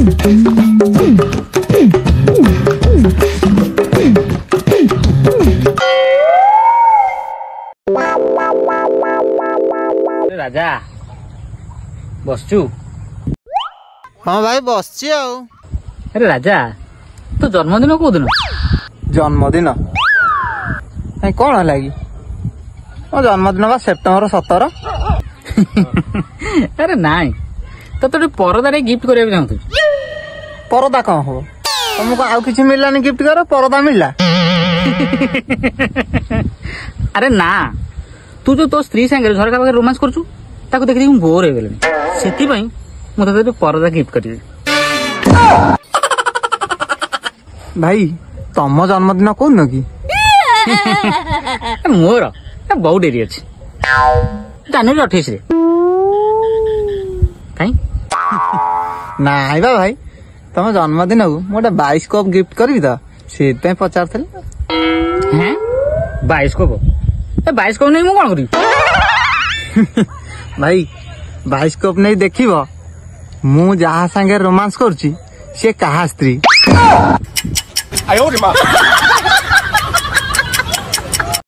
राजा बसचु? हाँ भाई बसची आउ। अरे राजा तो जन्मदिन को दिन? जन्मदिन कौन है कि मो जन्मदिन बा सेप्टेम्बर 17। अरे नाई तो परदा गिफ्ट करने चाहूँ। परदा कौन हो तुमको आउ किसी मिललानी गिफ्ट कर परदा मिलला? अरे ना तू जो तो स्त्री सांगे झरका पाखे रोमांस करछु ताको देखि मु बोर हो गेलनी सेति पई मु तते परदा गिफ्ट करी। भाई तम जन्मदिन कोन कि? मोर बहुत डेरी अच्छे जनवरी 28 रे। कहीं नाई बा भाई तम जन्मदिन को मोटे बायोस्कोप गिफ्ट करी तो से पचार थे। हैं बायोस्कोप? बायोस्कोप नहीं मु कौन करी? भाई बायोस्कोप नहीं देखिबो मु जहा संगे रोमांस करछि से कहा स्त्री।